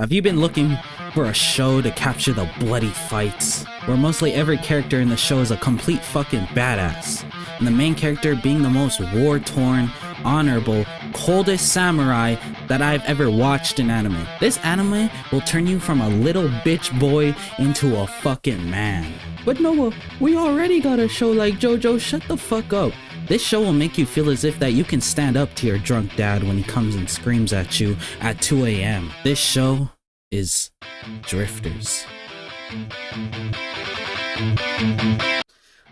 Have you been looking for a show to capture the bloody fights, where mostly every character in the show is a complete fucking badass, and the main character being the most war-torn, honorable, coldest samurai that I've ever watched in anime? This anime will turn you from a little bitch boy into a fucking man. But Noah, we already got a show like JoJo, shut the fuck up. This show will make you feel as if that you can stand up to your drunk dad when he comes and screams at you at 2 a.m. This show is Drifters.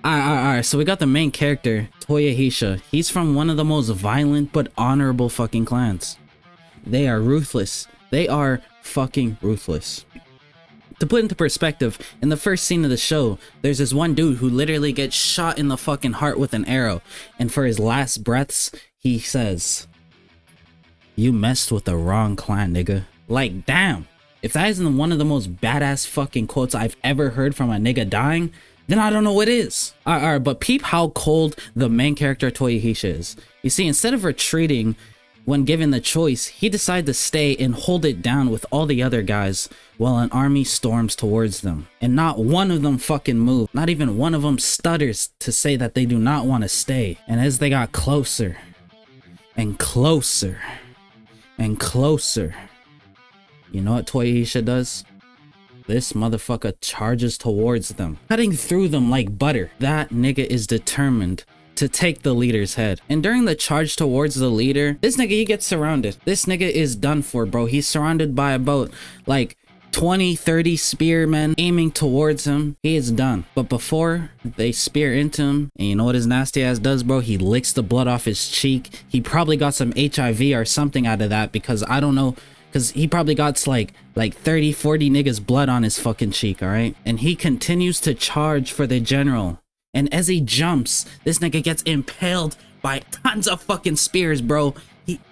Alright, so we got the main character, Toyohisa. He's from one of the most violent but honorable fucking clans. They are ruthless. They are fucking ruthless. To put into perspective, in the first scene of the show, there's this one dude who literally gets shot in the fucking heart with an arrow, and for his last breaths, he says, "You messed with the wrong clan, nigga." Like, damn. If that isn't one of the most badass fucking quotes I've ever heard from a nigga dying, then I don't know what is. Alright, but peep how cold the main character Toyohisa is. You see, instead of retreating when given the choice, he decided to stay and hold it down with all the other guys while an army storms towards them. And not one of them fucking moved. Not even one of them stutters to say that they do not want to stay. And as they got closer and closer and closer, you know what Toyohisa does? This motherfucker charges towards them, cutting through them like butter. That nigga is determined to take the leader's head. And during the charge towards the leader, this nigga, he gets surrounded. This nigga is done for, bro. He's surrounded by about like 20-30 spearmen aiming towards him. He is done. But before they spear into him, and you know what his nasty ass does, bro? He licks the blood off his cheek. He probably got some HIV or something out of that, because I don't know, because he probably got like 30-40 niggas blood on his fucking cheek, all right? And he continues to charge for the general. And as he jumps, this nigga gets impaled by tons of fucking spears, bro.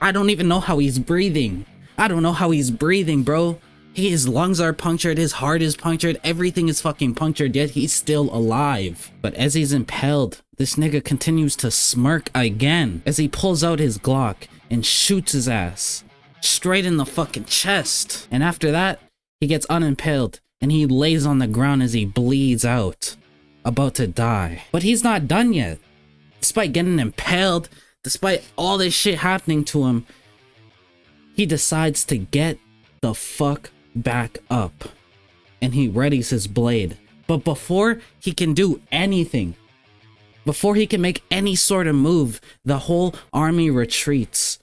I don't even know how he's breathing. I don't know how he's breathing, bro. His lungs are punctured, his heart is punctured, everything is fucking punctured, yet he's still alive. But as he's impaled, this nigga continues to smirk again as he pulls out his Glock and shoots his ass straight in the fucking chest. And after that, he gets unimpaled and he lays on the ground as he bleeds out, about to die. But he's not done yet. Despite getting impaled, despite all this shit happening to him, he decides to get the fuck back up and he readies his blade. But before he can do anything, before he can make any sort of move, the whole army retreats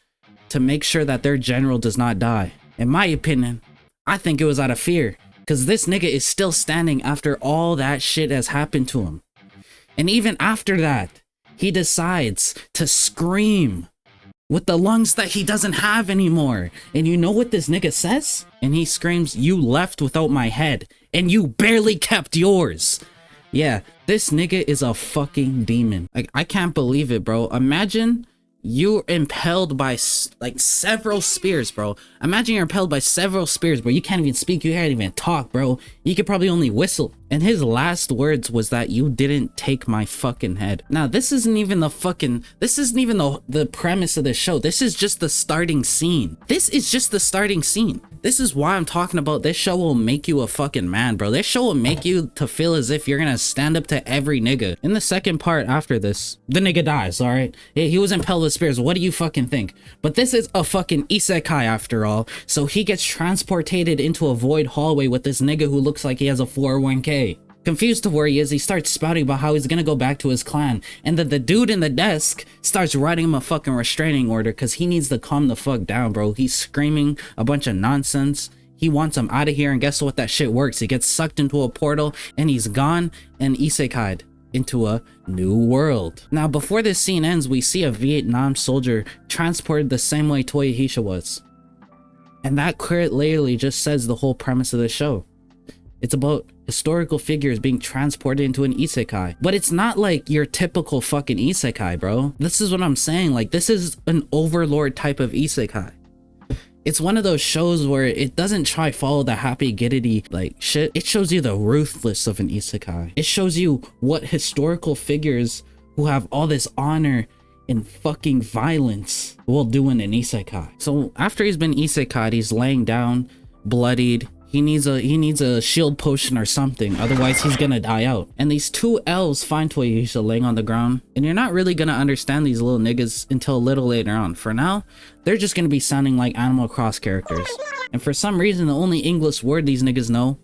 to make sure that their general does not die. In my opinion, I think it was out of fear, because this nigga is still standing after all that shit has happened to him. And even after that, he decides to scream with the lungs that he doesn't have anymore. And you know what this nigga says? And he screams, "You left without my head, and you barely kept yours." Yeah, this nigga is a fucking demon. Like, I can't believe it, bro. Imagine you're impaled by like several spears, bro. Imagine you're impaled by several spears, bro. You can't even speak, you can't even talk, bro. You could probably only whistle. And his last words was that "you didn't take my fucking head." Now, this isn't even the premise of the show. This is just the starting scene. This is just the starting scene. This is why I'm talking about this show will make you a fucking man, bro. This show will make you to feel as if you're gonna stand up to every nigga. In the second part after this, the nigga dies, all right? He was impaled with spears. What do you fucking think? But this is a fucking isekai after all. So he gets transported into a void hallway with this nigga who looks like he has a 401k. Confused to where he is, he starts spouting about how he's gonna go back to his clan, and then the dude in the desk starts writing him a fucking restraining order because he needs to calm the fuck down, bro. He's screaming a bunch of nonsense. He wants him out of here, and guess what? That shit works. He gets sucked into a portal and he's gone and isekai'd into a new world. Now, before this scene ends, we see a Vietnam soldier transported the same way Toyohisa was. And that clearly just says the whole premise of the show. It's about historical figures being transported into an isekai. But it's not like your typical fucking isekai, bro. This is what I'm saying. Like, this is an overlord type of isekai. It's one of those shows where it doesn't try follow the happy giddity like shit. It shows you the ruthless of an isekai. It shows you what historical figures who have all this honor and fucking violence will do in an isekai. So after he's been isekai'd, he's laying down bloodied. He needs a shield potion or something, otherwise he's gonna die out. And these two elves find Toyohisa laying on the ground, and you're not really gonna understand these little niggas until a little later on. For now, they're just gonna be sounding like Animal Cross characters. And for some reason, the only English word these niggas know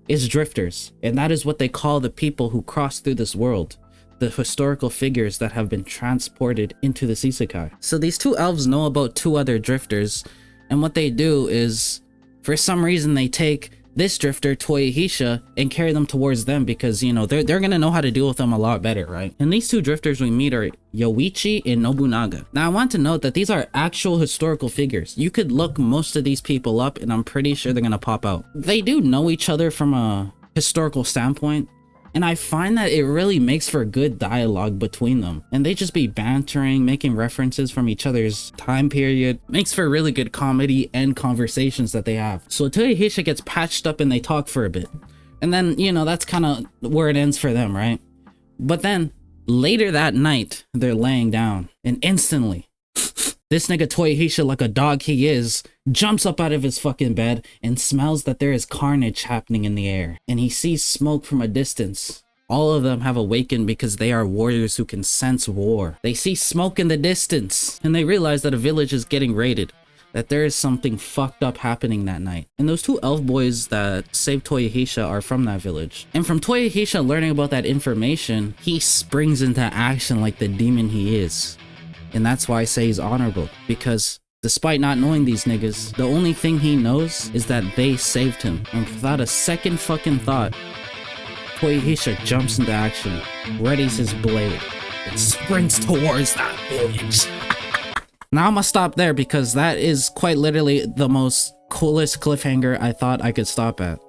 is drifters. And that is what they call the people who cross through this world. The historical figures that have been transported into this isekai. So these two elves know about two other drifters, and what they do is, for some reason, they take this drifter, Toyohisa, and carry them towards them because, you know, they're gonna know how to deal with them a lot better, right? And these two drifters we meet are Yoichi and Nobunaga. Now, I want to note that these are actual historical figures. You could look most of these people up, and I'm pretty sure they're gonna pop out. They do know each other from a historical standpoint, and I find that it really makes for good dialogue between them. And they just be bantering, making references from each other's time period. Makes for really good comedy and conversations that they have. So Toyohisa gets patched up and they talk for a bit. And then, you know, that's kind of where it ends for them, right? But then, later that night, they're laying down. And instantly, this nigga Toyohisa, like a dog he is, jumps up out of his fucking bed and smells that there is carnage happening in the air. And he sees smoke from a distance. All of them have awakened because they are warriors who can sense war. They see smoke in the distance and they realize that a village is getting raided. That there is something fucked up happening that night. And those two elf boys that saved Toyohisa are from that village. And from Toyohisa learning about that information, he springs into action like the demon he is. And that's why I say he's honorable, because despite not knowing these niggas, the only thing he knows is that they saved him. And without a second fucking thought, Toyohisa jumps into action, readies his blade, and sprints towards that village. Now I'm gonna stop there because that is quite literally the most coolest cliffhanger I thought I could stop at.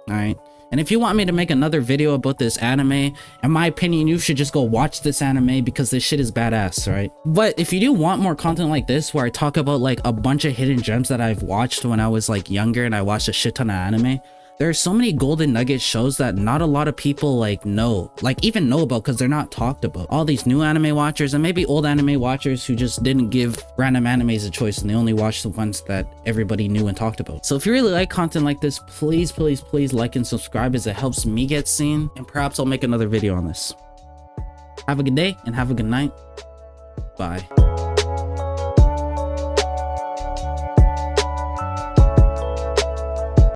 Alright? And if you want me to make another video about this anime, in my opinion, you should just go watch this anime because this shit is badass, right? But if you do want more content like this, where I talk about like a bunch of hidden gems that I've watched when I was like younger and I watched a shit ton of anime, there are so many golden nugget shows that not a lot of people like know, like even know about because they're not talked about. All these new anime watchers and maybe old anime watchers who just didn't give random animes a choice and they only watched the ones that everybody knew and talked about. So if you really like content like this, please, please, please like and subscribe as it helps me get seen, and perhaps I'll make another video on this. Have a good day and have a good night. Bye.